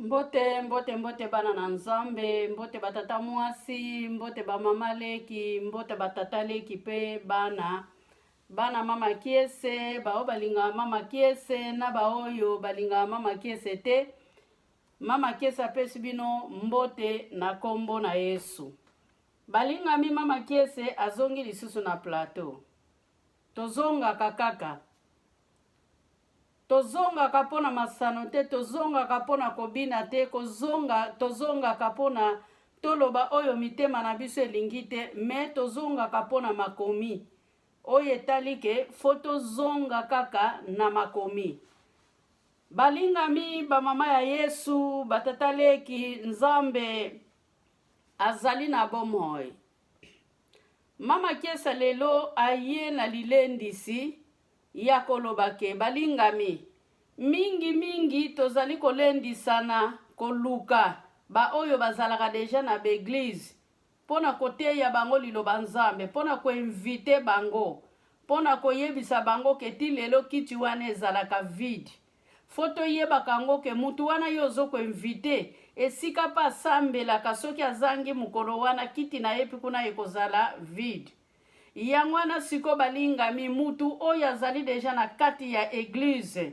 Mbote mbote mbote bana na nzambe, mbote batata mwasi, mbote ba mama leki, mbote batata leki pe bana mama kiese, bao balinga mama kiese na baoyo balinga mama kiese te. Mama kiese apesi bino mbote na kombo na Yesu. Balinga mi mama kiese azongi lisusu na plateau. Tozonga kakaka. Tozonga kapona masano te, tozonga kapona kobina te, tozonga kapona toloba oyo mitema na biso elingi te, me tozonga kapona makomi. Oyo etalike foto zonga kaka na makomi. Balingami ba mama ya Yesu, batata leki nzambe azali na bomoi. Mama kiesa lelo aye na lilendisi ya kolobake balingami mingi tozali kolendisana koluka ba oyo bazalaka deja na beglise pona koteya bango liloba nzambe, pona koinvite bango, pona koyebisa bango keti lelo kiti wana ezalaka vide. Foto yebaka ngo ke mutu wana yo ozo koinvite esika pa asambelaka soki azangi mukolo wana kiti na yepi kuna ekozala vide. Yangwana siko balingami mutu oyo azali deja na kati ya eglise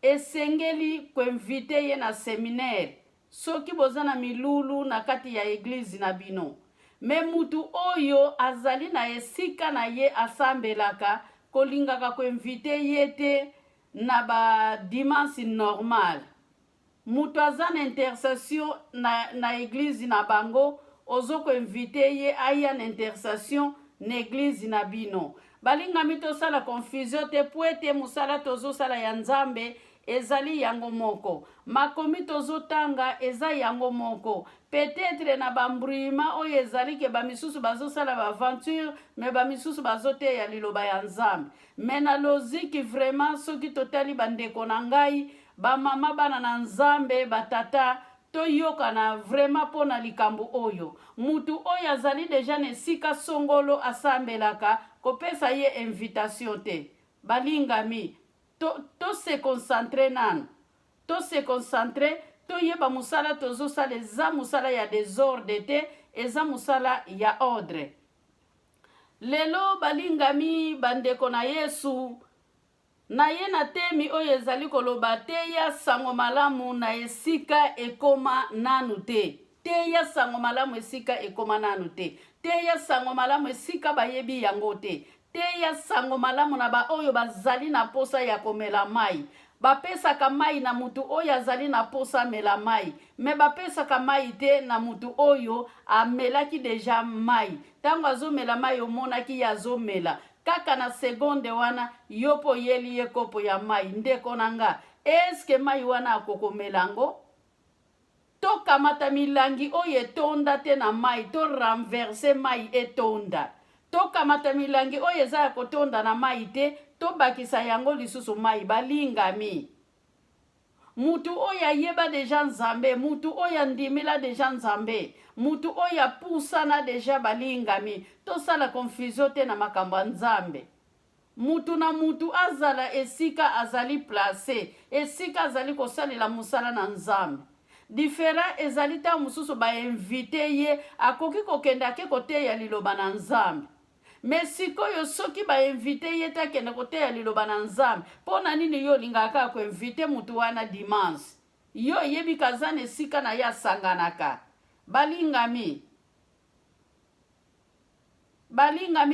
esengeli koinvite ye na seminaire soki boza na milulu na kati ya eglise na bino. Me mutu oyo azali na esika na ye asambelaka kolingaka koinvite ye te na ba dimanche normal. Mutu aza na intercession na eglise na bango ozo koinvite ye aya na intercession na eglise na bino. Balingami tosala confusion te po ete musala tozosala ya nzambe ezali yango moko. Makomi tozotanga eza yango moko. Peut-être na bambruima oyo ezali ke bamisusu bazosala ba aventure me bamisusu bazoteya liloba ya nzambe. Me na logique vraiment soki totali bandeko na ngai, ba mama bana na nzambe, batata toyoka na vraiment pona likambo oyo. Mutu oyo azali deja nesika songolo asambelaka kopesa ye invitation te. Balingami to se concentre nanu. To se concentre to yeba musala tozosala eza musala ya désordre te, eza musala ya ordre. Lelo balingami bandeko na Yesu na ye na temi oyo ezali koloba teya sango malamu na esika ekoma nanu te. Teya sango malamu esika ekoma nanu te. Teya sango malamu esika bayebi yango te. Teya sango malamu na ba oyo bazali na posa ya komela mai. Bapesaka mai na mutu oyo azali na posa mela mai. Me bapesaka mai te na mutu oyo amelaki deja mai. Tango azomela mai omonaki ya azomela. Kaka na seconde wana yopo yeli ye kopo ya mai. Ndeko nanga, eske mai wana akokomelango? To kamata milangi oyo etonda te na mai, to renverse mai etonda. To kamata milangi oyo eza ya kotonda na mai te, to bakisa yango lisusu mai. Balingami mutu oyo ayeba deja nzambe, mutu oyo andimila deja nzambe, mutu oyo apusana deja balingami, tosala confusion te na makambo ya nzambe. Mutu na mutu azala esika azali place, esika azali kosalela musala na nzambe. Diferent ezali ta mususu ba invite ye akoki kokenda ke koteya liloba na nzambe. Me sikoyo soki ba invite ye ta kende koteya liloba na nzambe, pona nini yo lingaka ko invite mutu wana dimanche? Yo yebi kazana esika na ya sanganaka. Balingami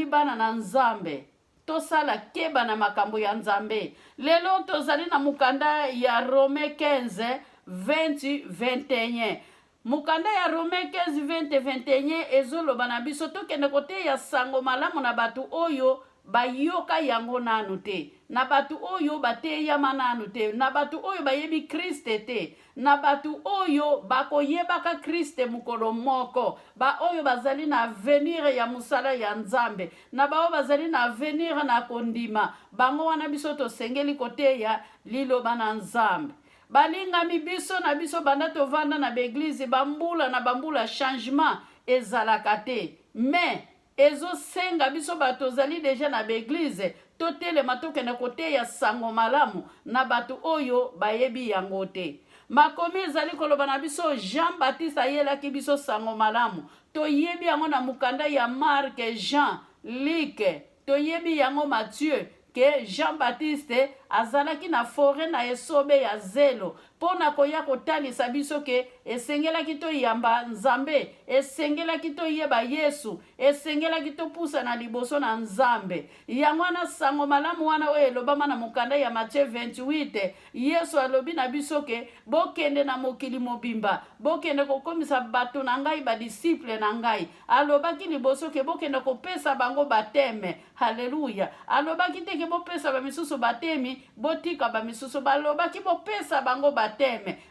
bana na nzambe, tosala keba na makambo ya nzambe. Lelo tozali na mukanda ya Rome 15 20 21. Mukanda ya Rome 15 20 21 ezoloba na biso tokende kote ya sango malamu na batu oyo bayoka yango nanu te, na batu oyo bateya mananu te, na batu oyo bayebi Kriste te, na batu oyo bakoyebaka Kriste mukolo moko, ba oyo bazali na avenir ya musala ya nzambe, na ba oyo bazali na avenir na kondima. Bango wana biso tosengeli koteya liloba na nzambe. Balingami biso na biso banda tovanda na beglise bambula changement ezalaka te. Me ezo senga biso bato zali deja na beglise totelema tokende koteya sango malamu na bato oyo bayebi yango te. makomi ezali koloba na biso Jean Baptiste ayelaki biso sango malamu toyebi yango na mukanda ya Marc, Jean, Luc, toyebi yango Matthieu ke Jean Baptiste azalaki na forêt na esobe ya zelo pona koya kotalisa biso ke esengelaki toyamba Nzambe, esengelaki toyeba Yesu, esengelaki topusa na liboso na Nzambe. Yango wana sango malamu wana oyo elobama na mukanda ya Matthieu 28, Yesu alobi na biso ke bokende na mokili mobimba, bokende kokomisa bato na ngai ba disciple na ngai. Alobaki liboso ke bokende kopesa bango bateme. Haleluya. Alobaki te ke bopesa ba misusu batemi, botika ba misusu, balobaki bopesa bango bateme.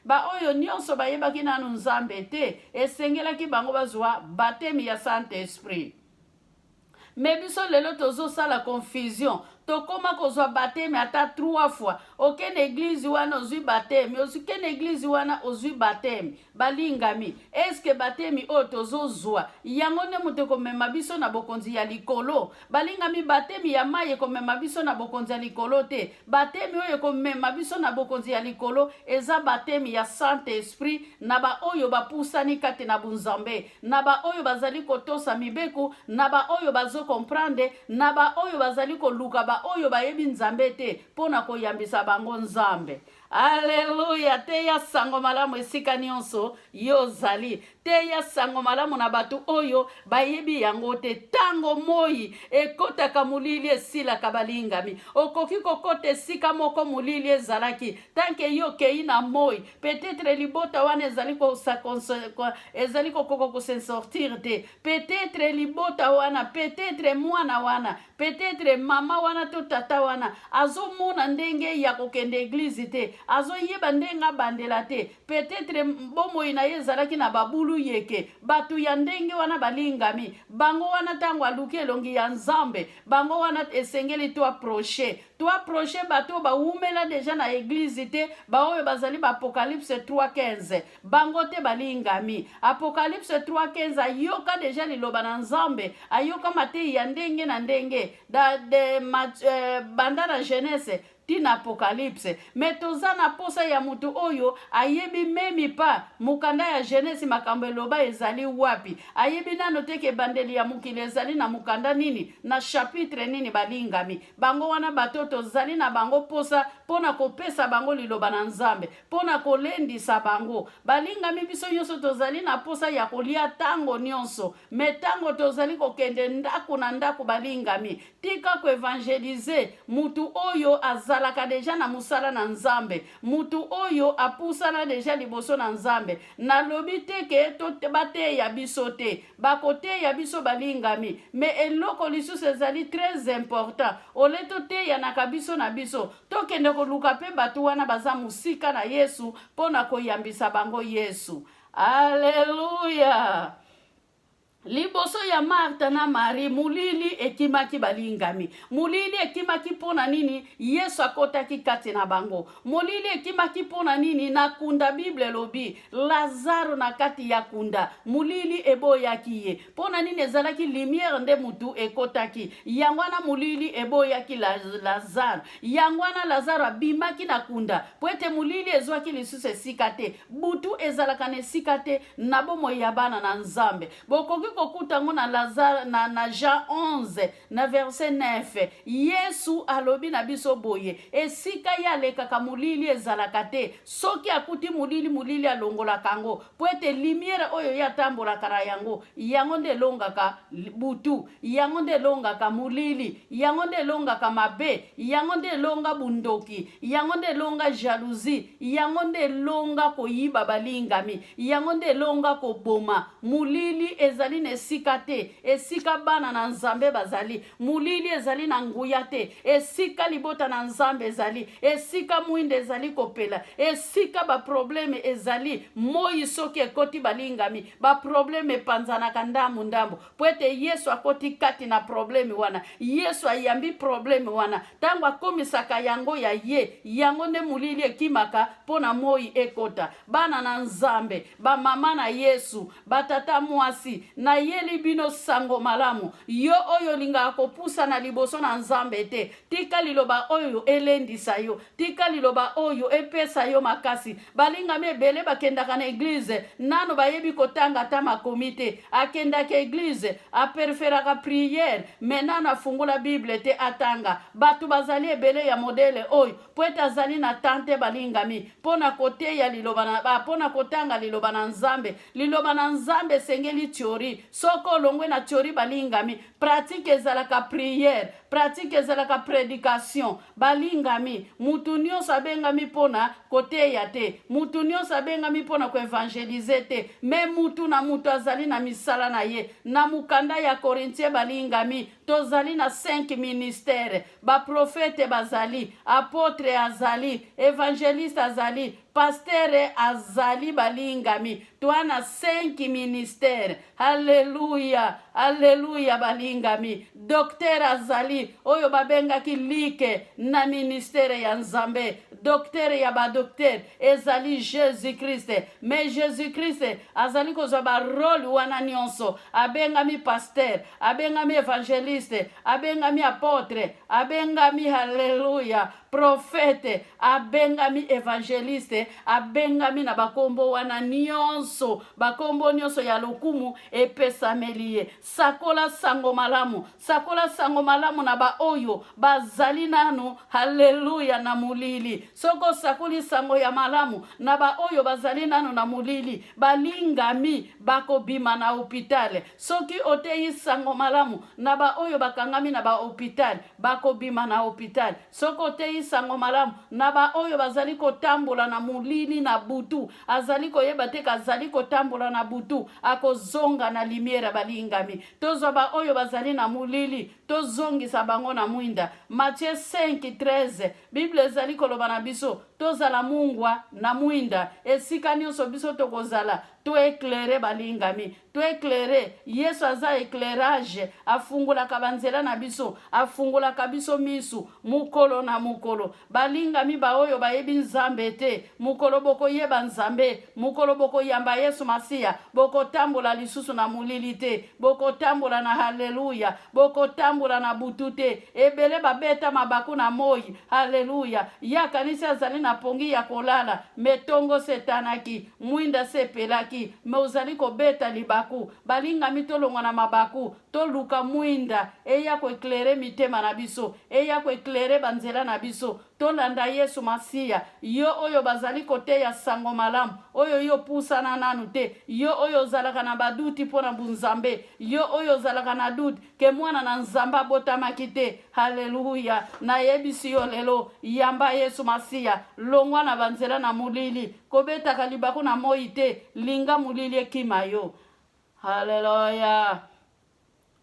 Ba oyo nyonso bayebaki nanu Nzambe te, esengelaki bango bazwa batemi ya Saint-Esprit. Mais biso lelo tozo sala confusion. Tokoma kozwa bateme ata 3 fois. Okene église wana ozwi bateme, okene église wana ozwi bateme. Balingami, eske bateme o tozozwa yango ne mutu komema biso na bokonzi ya likolo? Balingami, bateme ya maye komema biso na bokonzi ya likolo te. Bateme oyo komema biso na bokonzi ya likolo eza bateme ya Saint-Esprit na ba oyo bapusani kati na bunzambe, na ba oyo bazali kotosa mibeku, na ba oyo bazo comprendre, na ba oyo bazali koluka ba oyo bayebi Nzambe te pona koyambisa bango Nzambe. Alléluia. Teya sango malamu esika nyonso yozali. Teya sango malamu na batu oyo bayebi yango te. Tango moi ekotaka mulili esilaka balingami. Okoki kokota esika moko mulili ezalaki. Tanke yo kei na moi. Peut-être libota wana ezali kokoko se sortir te. Peut-être libota wana, peut-être mwana wana, peut-être mama wana to tata wana azo mona ndenge ya kokende église te. Azo yeba ndenga bandela te. Peut-être bomo ina yezalaki na babulu yeke. Batu ya ndenge wana balingami. Bango wana tango aluke longi ya Nzambe. Bango wana esengeli to approcher. To approcher batu ba umela deja na église te. Ba oyo bazali ba Apocalypse 3:15. Bango te balingami. Apocalypse 3:15 ayoka deja liloba na Nzambe. Ayoka mate ya ndenge na ndenge. Banda na Genèse tina Apocalypse. Metoza na posa ya mutu oyo ayebi memi pa mukanda ya Genèse makambo eloba ezali wapi. Ayebi nano teke bandeli ya mukili ezali na mukanda nini, na chapitre nini balingami. Bango wana batoto zali na bango posa pona kopesa bango liloba na Nzambe, pona kolendisa bango. Balingami biso nyonso tozali na posa ya kolia tango nyonso. Metango tozali kokende ndaku na ndaku balingami. Tika ko evangelize mutu oyo azalaka deja na musala na Nzambe. Mutu oyo apusana deja liboso na Nzambe. Na lobi teke to bate ya biso te. Bakote ya biso balingami. Me eloko lisusu ezali très important. Oleto te ya nakabiso na biso. Tokende koluka pe batu wana baza musika na Yesu pona koyambisa bango Yesu. Alléluia. Liboso ya Martha na Marie mulili ekimaki balingami. Mulili ekimaki pona nini? Yesu akotaki kati na bango. Mulili ekimaki pona nini? Na kunda Bible lobi Lazaro na kati ya kunda. Mulili eboyaki ye. Pona nini ezalaki lumière nde mutu ekotaki. Yangwana mulili eboyaki Lazaro. Yangwana Lazaro abimaki na kunda. Poete mulili ezwaki lisusu esika te. Butu ezalaka na esika te na bomo ya bana na Nzambe. Bokoki kokutango na Lazare na Jean 11 na verset 9. Yesu alobi na biso boye esika ya lekaka mulili ezalaka te. Soki akuti mulili alongola kango. Poete lumière oyo ya tambola kara yango. Yango nde longaka butu. Yango nde longaka mulili. Yango nde longaka mabe. Yango nde longa bundoki. Yango nde longa jalousie. Yango nde longa koyiba balingami. Yango nde longa koboma. Mulili ezali na esika te. Esika bana na Nzambe bazali. Mulili ezali na nguya te. Esika libota na Nzambe ezali. Esika mwinde ezali kopela. Esika ba probleme ezali. Moi soki ekoti balingami. Ba probleme panzana kandamu ndambo. Poete Yesu akoti kati na probleme wana. Yesu ayambi probleme wana. Tango akomisaka yango ya ye. Yango nde mulili ekimaka pona moi ekota. Bana na Nzambe. Ba mama na Yesu. Ba tata mwasi. Na na yeli bino sango malamu yo oyo linga kopusa na liboso na nzambe te tika liloba oyo elendisa yo tika liloba oyo epesa yo makasi balinga mebele bakendaka na eglize nano bayebi kotanga ta makomi te akendaka eglize aperferaka priere menana afungula bible te atanga batu bazali ebele ya modele oyo po ete azali na tante balingami pona koteya liloba na pona kotanga liloba na nzambe sengeli teori soko longwe na teori balingami pratique ezalaka priere pratique ezalaka prédication balingami mutu nyonso abengami pona koteya te mutu nyonso abengami pona koevangelize te me mutu na mutu azali na misala na ye na mukanda ya Korintie balingami tozali na 5 ministère baprofete bazali apotre azali evangeliste azali pasteur azali balingami twana 5 ministère haleluya haleluya balingami docteur azali oyo babengaki like na ministère ya nzambe docteur ya badocteur ezali Jésus Christ mais Jésus Christ azali kozwa ba rôle wana nyonso abengami pasteur abengami evangeliste abengami apotre abengami haleluya prophète abengami evangeliste abengami na bakombo wana nyonso bakombo nyonso ya lokumu epesameli ye sakola sango malamu na ba oyo bazali nanu haleluya na mulili soko sakuli sango ya malamu na ba oyo bazali nanu na mulili balingami bakobima na hôpital soki oteyi sango malamu na ba oyo bakangami na ba hôpital bakobima na hôpital soko oteyi sango malamu na ba oyo bazali kotambola na mulili na butu azali koyeba te kazali kotambola na butu akozonga na limiere balingami tozwa ba oyo bazali na mulili tozongisa bango na mwinda Matthieu 5:13 Bible ezali koloba na biso tozala mungwa na mwinda esika nyonso biso tokozala to éclairer balingami to éclairer Yesu aza éclairage afungulaka banzela na biso afungulaka biso misu mukolo na mukolo balingami ba oyo bayebi nzambe te mukolo boko yeba nzambe mukolo boko yamba Yesu Masia boko tambola lisusu na mulili te boko tambola na haleluya boko tambola na butu te ebele babeta mabaku na moi haleluya ya kanisa azali na pongi ya kolala metongo setanaki mwinda sepelaki meuzali kobeta libaku balingami tolongwa na mabaku toluka mwinda eya ko éclairer mitema na biso eya ko éclairer banzela na biso tolanda Yesu Masia yo oyo bazali koteya sango malamu oyo yo pusana nanu te yo oyo zalaka na baduti pona bunzambe yo oyo zalaka na duti ke mwana na nzamba botamaki te haleluya na yebisi yo lelo yamba Yesu Masia longwa na banzela na mulili kobeta libaku na moi te linga mulili ekima yo haleluya.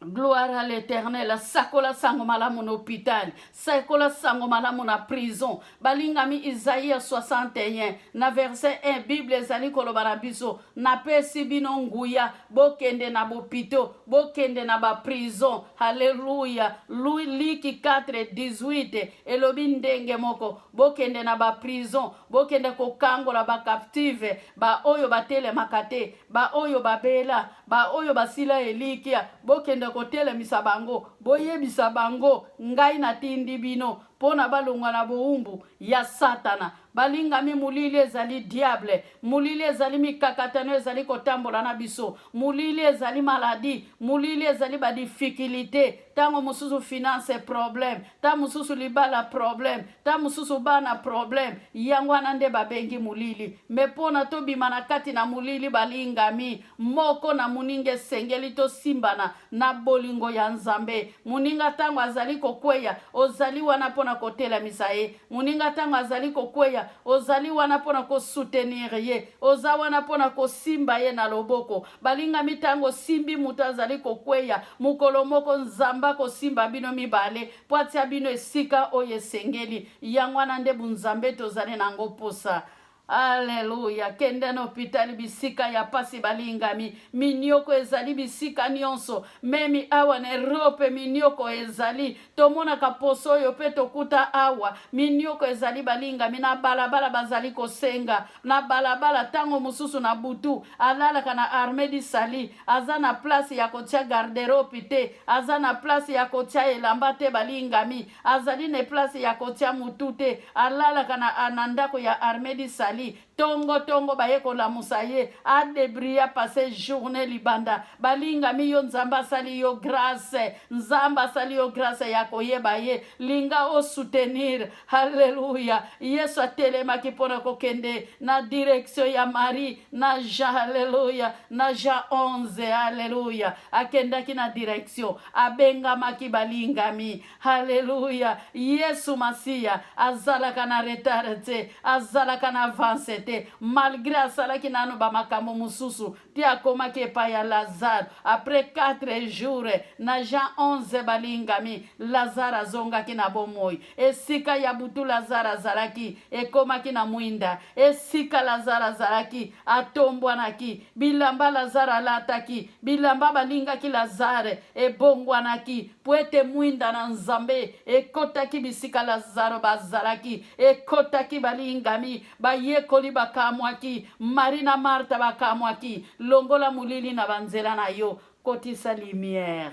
Gloire à l'Éternel. Sakola sango malamu na hôpital, sakola sango malamu na prison. Balingami Isaïe 61 na verset 1 Bible ezali koloba na biso na pesi bino nguya bokende na bopito bokende na ba prison. Haleluya. Liki 4:18 elobi ndenge moko bokende na ba prison bokende kokangola ba captive ba oyo batele makate ba oyo babela ba oyo basila elikia bokende kotele misabango boyebisa bango ngai natindi bino pona balongwa na boumbu ya satana balingami mulili ezali diable mulili ezali mikakatano ezali kotambola na biso mulili ezali maladie mulili ezali ba difficulté tango mususu finance problème tango mususu libala problème tango mususu bana problème yangwana nde babengi mulili me pona tobima na kati na mulili balingami moko na muninge sengeli to simbana na bolingo ya nzambe muninga tango azali kokweya ozali wana pona kotela misae muninga tango azali kokweya ozali wana pona ko soutenir ye oza wana pona ko simba ye na loboko balinga mitango simbi mutu azali kokweya mukolo moko nzamba ko simba bino mibale poatia bino esika oye sengeli yangwana nde bunzambe tozali nango posa Alléluia. Kende na hôpital bisika ya pasi balingami. Minioko ezali bisika nyonso. Memi awa na Europe minioko ezali. Tomona kaposo yo pe tokuta awa. Minioko ezali balingami na balabala bazali kosenga. Na balabala tango mususu na butu. Alalaka na armée di sali. Aza na place ya kotia garderobe te. Aza na place ya kotia elamba te balingami. Azali na place ya kotia mutu te. Alalaka na anandako ya armée di sali. Tongo baye kolamusa ye adebria passe journée libanda balingami yo nzamba sali yo grâce nzamba sali yo grâce ya koyeba ye linga o soutenir. Haleluya. Yesu atelemaki mpona kokende na direction ya Marie na Jean. Haleluya. Na Jean 11. Haleluya. Akendaki na direction abengamaki balingami. Haleluya. Yesu Masia azalaka na retard te, azalaka na avance te, malgré asalaki nano bamakambo mususu ti akomaki epai ya Lazare. Après 4 jours na Jean 11 balingami Lazare azongaki na bomoi. Esika ya butu Lazare azalaki ekomaki na mwinda. Esika Lazare azalaki atombwanaki. Bilamba Lazare alataki. Bilamba balingaki Lazare ebongwanaki. Poete mwinda na Nzambe ekotaki bisika Lazare bazalaki. Ekotaki balingami bayekoli bakamwaki. Marina Marta bakamwaki. Longola mulili na banzela na yo kotisa lumière.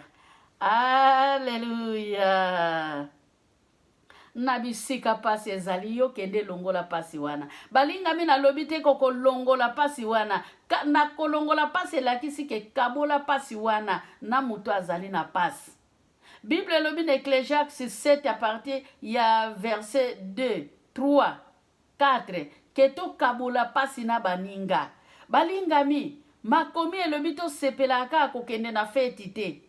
Alléluia. Na bisika pasi ezali yo kende longola pasi wana. Balingami na lobite koko longola pasi wana. Na kolongola pasi elakisi ke kabola pasi wana na mutu azali na pasi. Bible lobi na Ecclésiaste 7 à partir ya verset 2, 3, 4. Keto kabola pasi na baninga. Balingami makomi elobi to sepelaka kokende na feti te.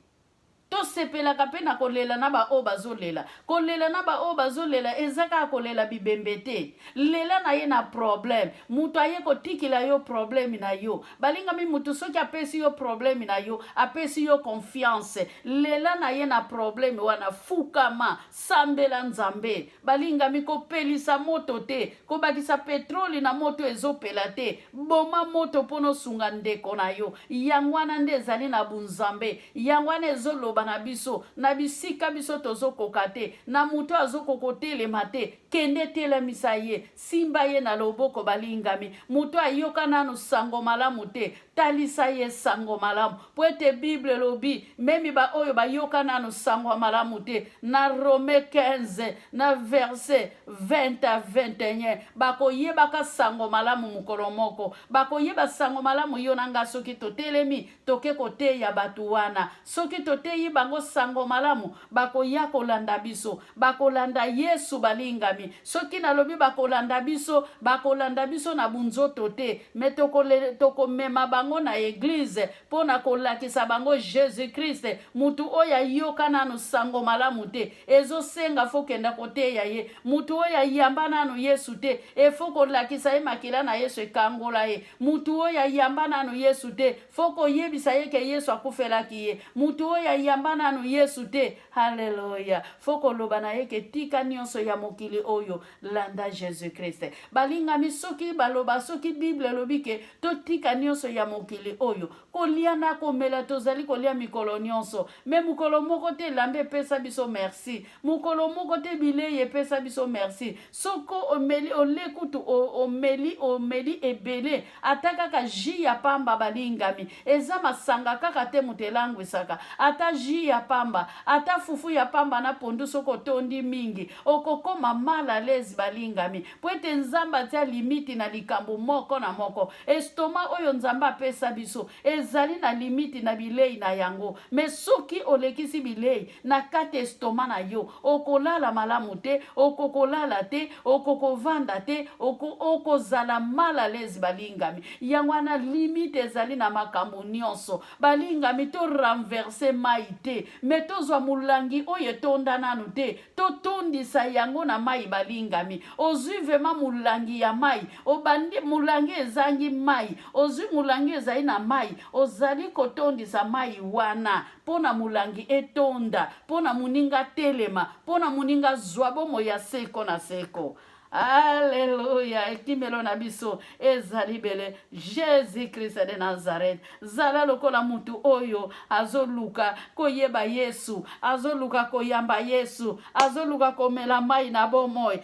To sepelaka pe na kolela na ba o bazolela. Kolela na ba o bazolela ezaka kolela bibembe te. Lela na ye na problème. Mutu aye kotikila yo problème na yo. Balingami mutu soki apesi yo problème na yo, apesi yo confiance. Lela na ye na problème wana fukama sambela Nzambe. Balingami kopelisa moto te, kobakisa petroli na moto ezopela te. Boma moto pono sunga ndeko na yo. Yangwana nde ezali na bunzambe. Yangwana ezoloba na biso na bisika biso tozokoka te, na muto azokokotelema te. Kende telemisa ye, simba ye na loboko balingami. Muto ayoka nanu sango malamu te, talisa ye sango malamu. Poete Bible lobi memi ba oyo bayoka nanu sango malamu te. Na Rome 15 na verset 20 à 21 bako yebaka sango malamu mukolo moko. Bako yeba sango malamu yo nanga soki totelemi toke kote ya batu wana. Soki toteyi bango sango malamu bako ya kolanda biso, bako landa Yesu balingami. Soki nalobi bako landa biso na bunzoto te, metoko mema bango na église pona kolakisa bango Jésus Christ. Mutu oya yoka nanu sango malamu te, ezo senga fokenda kote ya ye. Mutu oya yamba nanu Yesu te, foko lakisa ye makila na Yesu ekangola ye. Mutu oya yamba nanu Yesu te, foko yebisa ye ke Yesu akufelaki ye. Mutu oya yamba nanu Yesu te. Haleluya. Foko loba na ye ke tika nyonso ya mokili oyo landa Jésus Christ. Balingami soki baloba soki Bible lobi ke to tika nyonso ya mokili oyo kolia na komela tozali kolia mikolo nyonso. Me mukolo moko te lambe pesa biso merci. Mukolo moko te bileye pesa biso merci. Soko omeli olekutu omeli ebele ataka ka ji ya pamba balingami. Eza masanga kaka te mutelangu saka. Ata ji ya pamba, ata fufu ya pamba na pondu soko tondi mingi. Okokoma mala lezi balingami. Poete Nzamba tia limiti na likambo moko na moko. Estoma oyo Nzamba pesa biso ezali na limiti na bilei na yango. Me soki olekisi bilei na kati estoma na yo, okolala malamu te, okokolala te, okokovanda te, okozala mala lezi balingami. Yangwana limite ezali na makambo nyonso. Balingami to renverse mai te, me tozwa mulangi oyo tonda nanu te, to tondisa yango na mai balingami. Ozwi vema mulangi ya mai, obandi mulangi ezangi mai, ozwi mulangi ezali na mai, ozali kotondisa mai wana pona mulangi etonda, pona muninga telema, pona muninga zwa bomo ya seko na seko. Alléluia. Ekimelo na biso ezali bele Jésus Christ de Nazareth. Zala lokola mutu oyo azoluka koyeba Yesu, azoluka koyamba Yesu, azoluka komela mai na bomoi,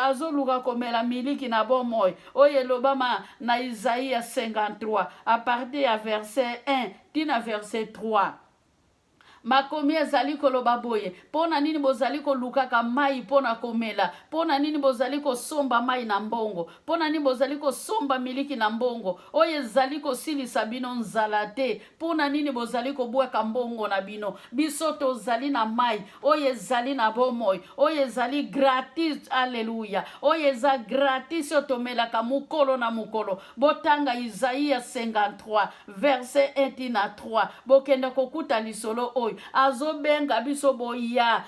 azoluka komela miliki na bomoi. Oye lobama na Isaïe 53 à partir ya verset 1 tina verset 3. Makomi ezali koloba boye pona nini bozali kolukaka mai pona komela, pona nini bozali kosomba mai na mbongo, pona nini bozali kosomba miliki na mbongo oyo ezali kosilisa bino nzala te, pona nini bozali kobwaka mbongo na bino. Biso tozali na mai oyo ezali na bomoi, oyo ezali gratis. Alleluya. Oyo eza gratis oyo tomelaka mukolo na mukolo. Botanga Isaïe 53 verset 1 na 3 bokende kokuta lisolo oyo azobenga biso boya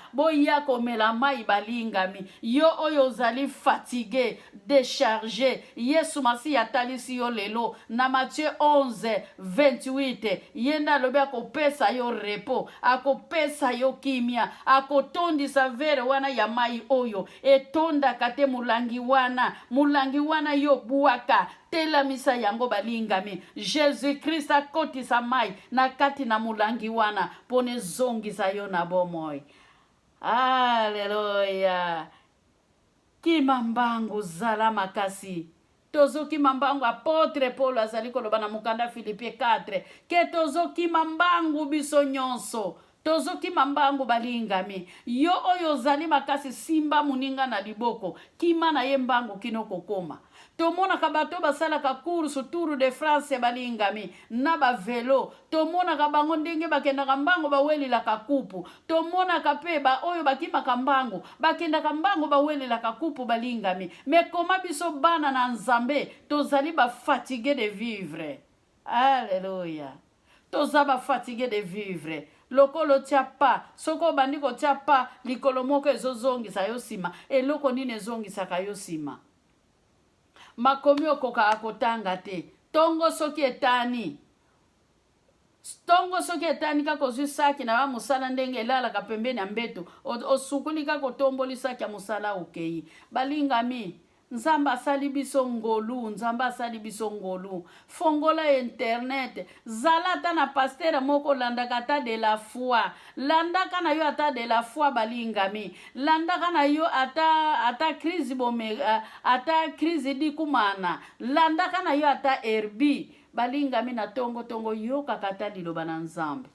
komela mai balingami. Yo oyo ozali fatigué, déchargé, Yesu masi atalisi yo lelo na Matthieu 11:28 yenda lobe akopesa yo repos, akopesa yo kimia, akotondisa vere wana ya mai oyo etondaka te mulangi wana yo buaka telamisa yango balingami. Jésus Christ akotisa mai na kati na mulangi wana pone zongisa yo na bomoi. Alleluia. Kimambangu zala makasi. Tozo kimambangu apotre Paul azali koloba na mukanda Philippiens 4 ke tozo kimambangu biso nyonso. Tozo kimambangu balingami. Yo oyo zali makasi simba muninga na liboko kima na yembangu kinoko koma. Tomona kabato basala ka course Tour de France balingami na ba velo. Tomona kabango ndenge bakenda kambango baweli la kakupu. Tomona kapeba oyo bakima kambango bakenda kambango baweli la kakupu balingami. Me koma biso bana na Nzambe tozali ba fatigué de vivre. Alléluia. Tozaba fatigué de vivre. Lokolo tiapa soko bandiko tiapa likolo moko ezozongisa yo sima eloko nini ezongisaka yo sima. Makomi okoka akotanga te. Tongo soki etani kako zwi saki na ba musala ndenge elala ka pembeni ya mbeto osukuli kako tomboli saki ya musala okei. Balingami Nzamba asali biso ngolu, Nzamba asali biso ngolu. Fongola internet, zalata na pasteur moko landaka ta de la foi. Landaka na yo ata de la foi balingami. Landaka na yo ata crise bome, ata crise di kumana. Landaka na yo ata erbi. Balingami na tongo yo kakata liloba na Nzambe.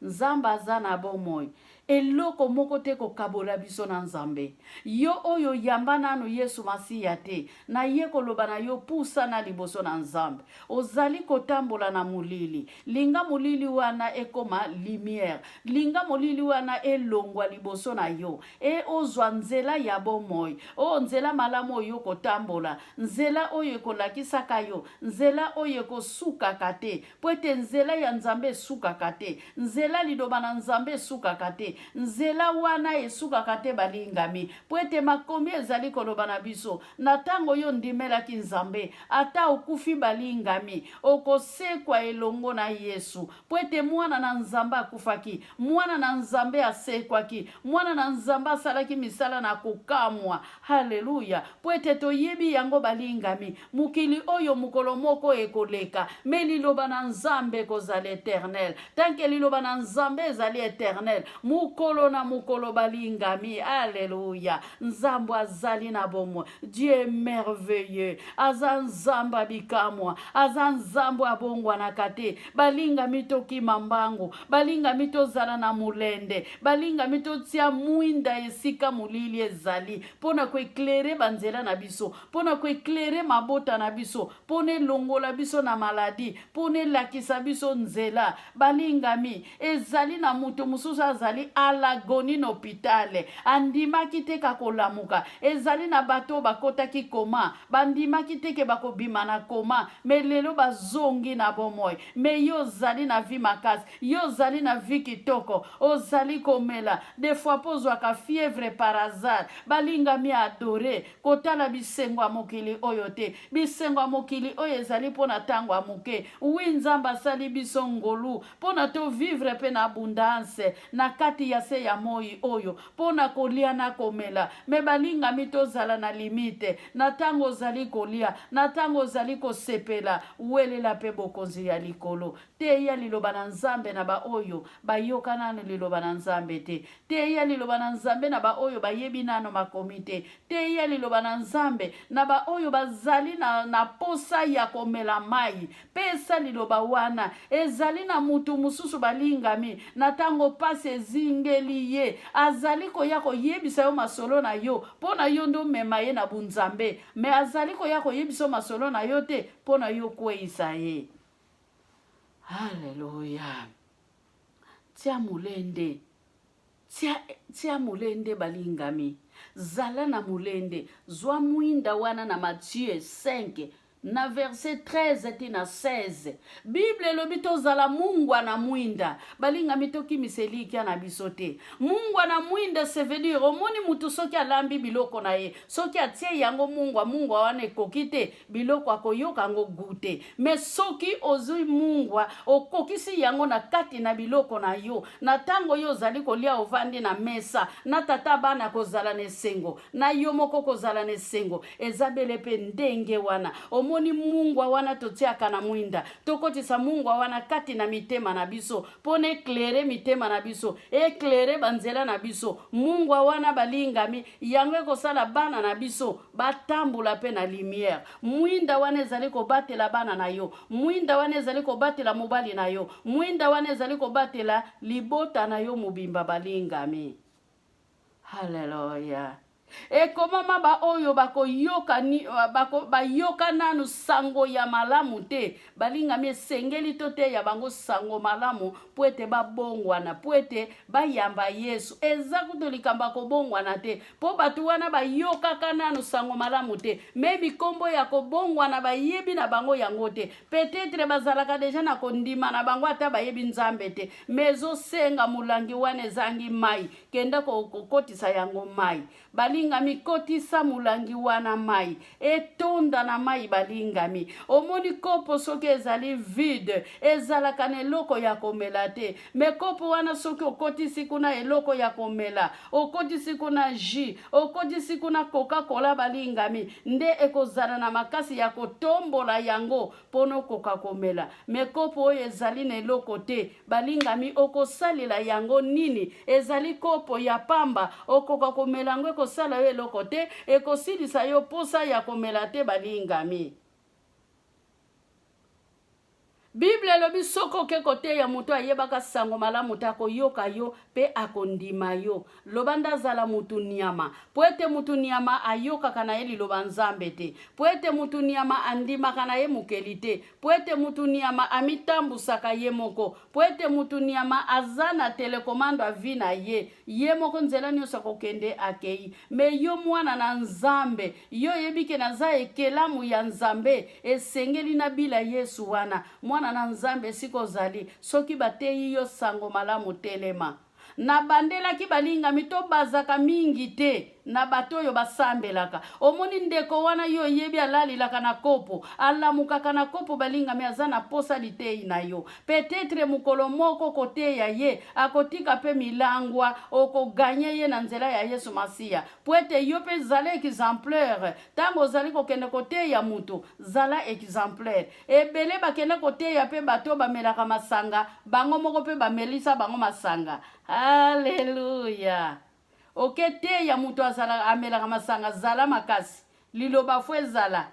Nzamba azana bomoi. Eloko moko te ko kabola biso na Nzambe. Yo oyo yamba nanu Yesu masiya te. Na ye koloba na yo pusa na liboso na Nzambe. Ozali kotambola na mulili. Linga mulili wana ekoma lumière. Linga mulili wana elongwa liboso na yo. Ozwa nzela ya bomoi. Nzela malamu oyo kotambola. Nzela oyo kolakisaka yo. Nzela oyo kosuka kate. Pwete nzela ya Nzambe suka kate. Nzela lidoba na Nzambe suka kate. Nzela wana esuka kate balingami. Pwete makomi ezali koloba na biso. Na tango yo ndimelaki Nzambe. Ata okufi balingami. Okosekwa elongo na Yesu. Pwete mwana na Nzambe akufaki. Mwana na Nzambe asekwaki. Mwana na Nzambe asalaki misala na kukamwa. Haleluya. Pwete toyebi yango balingami. Mukili oyo mukolo moko ekoleka. Me liloba na Nzambe kozali eternel. Tanke liloba na Nzambe ezali eternel. Mukolo na mukolo balingami. Alléluia. Nzambo azali na bomo. Dieu est merveilleux. Aza Nzambo abikamwa. Aza Nzambo abongwa na kate. Balingami toki mambangu. Balingami tozala na mulende. Balingami totia muinda esika mulili ezali. Pona ko éclairer banzela na biso. Pona ko éclairer mabota na biso. Pone longola biso na maladi. Pone lakisa biso nzela. Balingami ezali na mutu mususu azali alagoni na hôpital andimaki te kakolamuka ezali na bato bakotaki koma bandimaki te ke bakobima na koma me lelo bazongi na bomoi me yo zali na vi makasi yo zali na vi kitoko ozali komela des fois pozwaka fièvre par hasard balingami adore kotala bisengo ya mokili oyo te bisengo ya mokili oyo ezali mpona ntango ya moke wi Nzambe asali biso ngolu mpona to vivre pe na abondance na kati kati ya se ya moi oyo pona kolia na komela me balingami tozala na limite na tango ozali kolia na tango ozali kosepela welela pe bokonzi ya likolo te ya liloba na nzambe na ba oyo bayoka nano liloba na nzambe te ya liloba na nzambe na ba oyo bayebi nano makomi te ya liloba na nzambe na ba oyo bazali na posa ya komela mai pesa liloba wana ezali na mutu mususu balingami na tango pasi ezingeli ye azali koya koyebisa yo masolo na yo pona yo ndo mema ye na bunzambe me azali koya koyebisa masolo na yo te pona yo kweisa ye. Haleluya. Tia mulende balingami zala na mulende zwa mwinda wana na Matthieu 5 na verset 13 tina 16 Bible elobi tozala Mungu ana mwinda balingami tokimiseli na biso te. Mungu ana mwinda se veut dire omoni mutu soki alambi biloko na ye soki atie yango Mungu wana ekoki te biloko akoyoka ngo gute me soki ozui Mungu okokisi yango na kati na biloko na yo na tango yo zali kolia ovandi na mesa na tata bana kozala nesengo na yo moko kozala nesengo ezabele pe ndenge wana omoni Mungu wana totiaka na mwinda tokotisa Mungu wana kati na mitema na biso pone éclairer mitema na biso éclairer banzela na biso Mungu wana balingami yango ekosala bana na biso batambula pe na lumière mwinda wana ezali kobatela bana na yo mwinda wana ezali kobatela mobali na yo mwinda wana ezali kobatela libota na yo mobimba balingami. Hallelujah. E komama ba oyo bayoka nanu sango ya malamu te balingami esengeli to te ya bango sango malamu po ete babongwana po ete bayamba Yesu eza kutu likamba kobongwana te po batu wana bayokaka nanu sango malamu te me bikombo ya kobongwana bayebi na bango yango te peut-être bazalaka deja na kondima na bango ata bayebi nzambe te mezo senga mulangi wana ezangi mai kenda kokotisa yango mai balingami kotisa mulangi wana mai etonda na mai balingami omoni kopo soki ezali vide ezalaka na eloko ya komela te me kopo wana soki okotisi kuna eloko ya komela okotisi kuna jus okotisi kuna Coca-Cola balingami nde ekozala na makasi ya kotombola yango pono koka komela me kopo oyo ezali na eloko te balingami okosalela yango nini ezali kopo ya pamba okoka komela yango ekosala yo eloko te ekosilisa yo posa ya komela te balingami. Bible lobi soko ke kote ya mutu ayebaka sango malamu tako yoka yo pe akondima yo lobanda zala mutu niama poete mutu niama ayoka kana eli lobanzambe te poete mutu niama andima kana ye mukelite poete mutu niama amitambu saka ye moko poete mutu niama azana telekomando avina ye moko nzela nyosa kokende akei me yo mwana na nzambe yo yebike na za ekelamu ya nzambe esengeli na bila Yesu wana mwana na nzambe siko zali soki bateyi yo sango malamu telema na bandela ki balingami to bazaka mingi te na bato yo basambelaka omoni ndeko wana yo yebi alalilaka na kopo alamukaka na kopo balingami azana posa litei na yo peut-être mukolo moko kote ya ye akotika pe milangwa okoganye ye na nzela ya Yesu Masia poete yo pe zala exemplaire tango zali kokende kote ya mutu zala exemplaire ebele bakende kote ya pe bato bamelaka masanga bango moko pe bamelisa bango masanga. Hallelujah. Okete ya mutu azala amelaka masanga zala makasi liloba fo ezala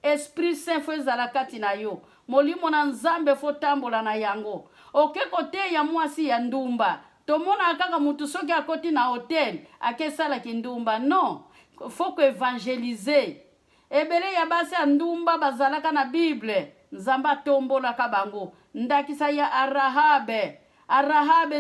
Esprit Saint fo ezala kati na yo molimo na nzambe fo tambola na yango oke kote ya mwasi ya ndumba tomona kaka mutu soki akoti na hotel akesala kindumba non faut que évangéliser ebele ya basi ya ndumba bazalaka na Bible nzamba tombola ka bango ndakisa ya Arahabe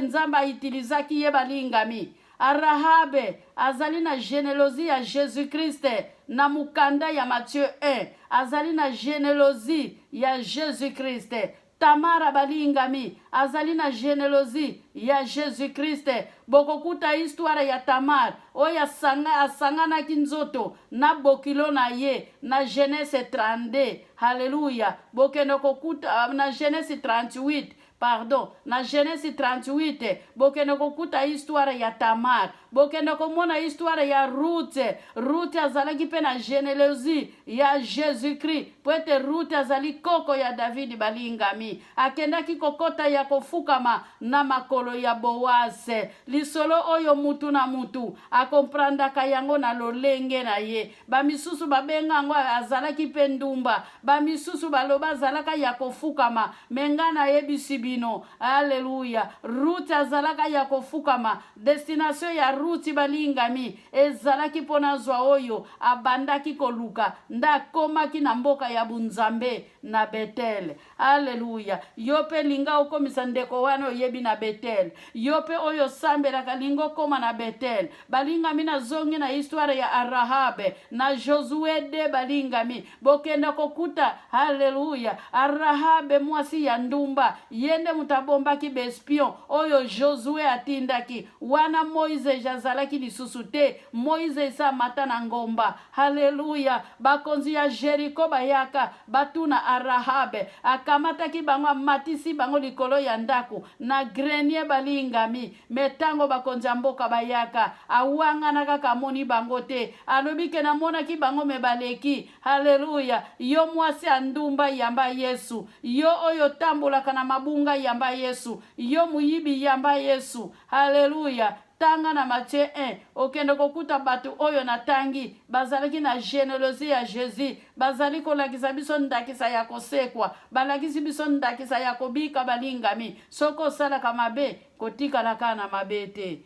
nzamba itilizaki ye balingami Arahabe azali na généalogie ya Jésus-Christ na mukanda ya Matthieu 1 azali na généalogie ya Jésus-Christ. Tamara balingami azali na généalogie ya Jésus-Christ. Bokokuta histoire ya Tamar oya asangana kinzoto na bokilo na ye na Genèse 32. Hallelujah. Bokeno kokuta na Genèse 38 pardon, na Genèse 38, bokende kokuta histoire ya Tamar, bokende komona histoire ya Ruth. Ruth azalaki pe na généalogie ya Jésus-Christ, po ete Ruth azali koko ya David balingami, akendaki kokota ya kofukama na makolo ya Boase. Lisolo oyo mutu na mutu akomprandaka yango na lolenge na ye. Bamisusu babenga yango azalaki pe ndumba, bamisusu baloba azalaka ya kofukama, menga na yebisi bino. Haleluya. Ruth azalaka ya kofukama. Destination ya Ruth balingami ezalaki pona zwa oyo abandaki koluka nda komaki na mboka ya bunzambe na Betel. Haleluya. Yope linga okomisa ndeko wana oyebi na Betel. Yope oyo sambelaka lingo koma na Betel. Balingami na zongi na histoire ya Arahabe na Josue de balingami bokenda kokuta. Haleluya. Arahabe mwasi ya ndumba yende mutabombaki bespion oyo Josue atindaki wana Moise jazalaki lisusu te. Moise isa mata na ngomba. Haleluya. Bakonzi ya Jericho bayaka batuna Arahabe akamataki bango matisi bango likolo ya ndaku na grenier balingami metango bakonzi mboka bayaka awanga kaka moni bango te alobike na mona ki bango mebaleki. Haleluya. Yo mwasi andumba yamba Yesu, yo oyo tambulaka na mabunga yamba Yesu, yo muyibi yamba Yesu. Haleluya. Tanga na Matthieu 1 okende kokuta batu oyo na tangi bazalaki na généalogie ya Jésus, bazali kolakisa biso ndakisa ya kosekwa, balakisi biso ndakisa ya kobika balingami. Soko salaka mabe kotikalaka na mabe te.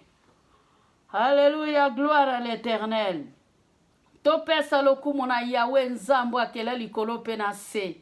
Haleluya. Gloire à l'Éternel. Topesa lokumu na Yahweh nzambo akela likolo pe na se.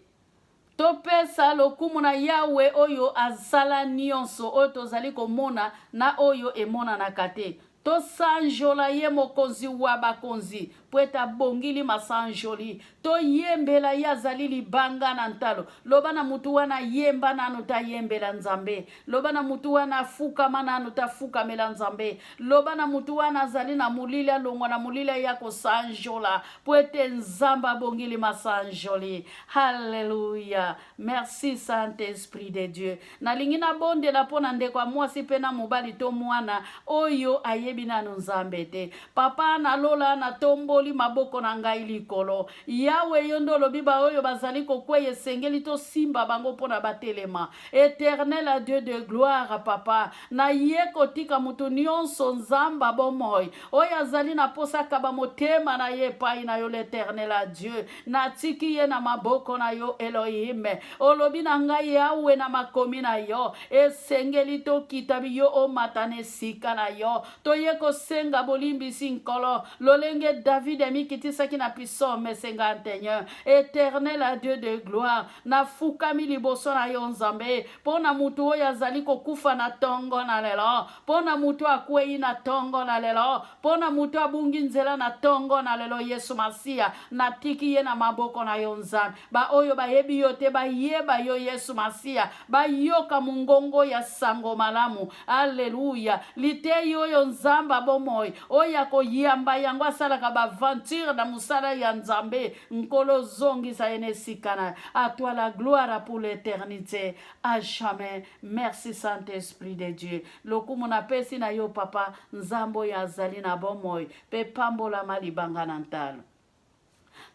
Topesa lokumu na Yahweh oyo azala nyonso oyo tozali komona na oyo emona na kate. Tosanjola ye mokonzi wa bakonzi po ete abongili masanjoli. Toyembela ye azali libanga na ntalo. Loba na mutu wana yemba nanu tayembela nzambe. Loba na mutu wana fukama nanu tafukamela nzambe. Loba na mutu wana azali na mulila longwa na mulila ya kosanjola po ete nzamba abongili masanjoli. Haleluya. Merci Saint-Esprit de Dieu. Nalingi na bonde la pona ndeko mwasi pena mobali to mwana oyo ayebi nanu nzambe te. Papa na lola na tomboli maboko na ngai likolo. Yawe yondo lobiba oyo bazali kokweye sengeli to simba bango pona batelema. Éternel à Dieu de gloire papa. Na ye kotika mutu nyonso nzamba bomoi. Oyo azali na posa kaba motema na ye pai na yo l'Éternel à Dieu. Na tiki ye na maboko na yo Elohim. Olobi na ngai Yawe na makomi na yo. Esengeli to kitabi yo o matane sika na yo. Toye ko senga bolimbi sinkolo. Lolenge David emi kitisaki na Psaume 51. Éternel à Dieu de gloire. Na fukami liboso na yo nzambe. Pona mutu oyo azali kokufa na tongo na lelo. Pona mutu akwei na tongo na lelo. Pona mutu abungi nzela na tongo na lelo Yesu Masia. Na tiki ye na maboko na yo nzambe. Ba oyo ba yebi yo te ba yeba yo Yesu Masia. Ba yoka mungongo ya sango malamu. Alleluia. Lite yo nzamba bomoi. Oya ko yamba yango asalaka ba aventure na musala ya nzambe. Nkolo zongi sa ene sikana. À toi la gloire pour l'éternité. À jamais. Merci Saint-Esprit de Dieu. Lokumu na pesi na yo papa. Nzambo ya zali na bomoi. Pe pambola malibanga nantalo.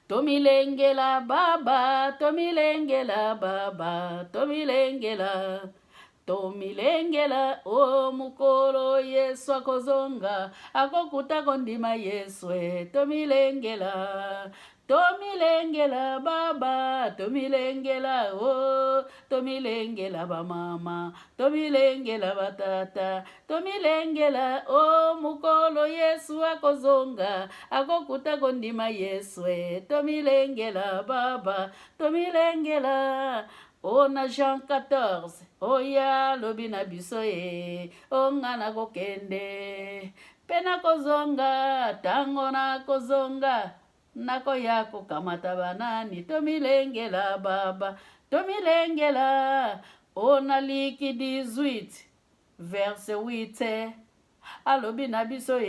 Tomilengela baba, tomilengela baba, tomilengela. Tomilengela o mukolo Yesu akozonga akokuta kondima Yesu tomilengela. Tomilengela baba, tomilengela o, tomilengela ba mama, tomilengela batata, tomilengela o mukolo Yesu akozonga akokuta kondima Yesu tomilengela baba, tomilengela. O na Jean 14, oya lobi na biso o ngana kokende, pena kozonga, tango na kozonga, nako yako kamata banani, tomilengela baba, tomilengela, o na liki 18, verse 8, alobi na biso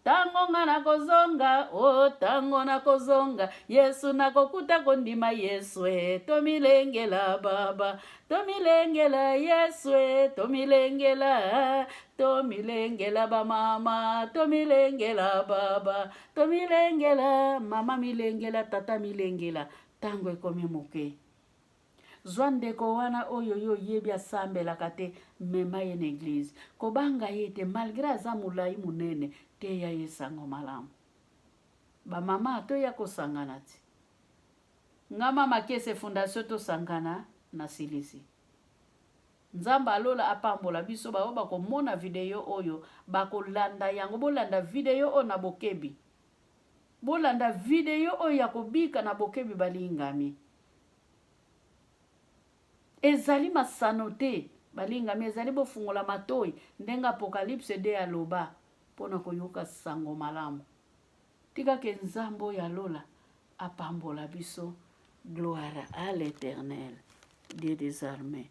tango nga nakozonga, oh tango nakozonga, Yesu nakokuta kondima Yesu tomilengela baba, tomilengela Yesu tomilengela, tomilengela ba mama, tomilengela baba, tomilengela mama milengela, tata milengela, tango ekomi moke. Zwa ndeko wana oyo yo yebi asambelaka te mema ye na eglise kobanga ye te malgré aza molai munene te ya ye sango malamu bamama toya kosangana ti nga mama Kiese fondation tosangana na silisi nzambe alola apambola biso bao bakomona video oyo bakolanda yango bolanda video oyo na bokebi bolanda video oyo ya kobika na bokebi balingami ezali masano te balingami ezali bofungola matoi ndenga apocalypse de aloba pona koyoka sango malamu tika ke nzambo ya lola apambola biso gloire à l'Éternel Dieu des armées.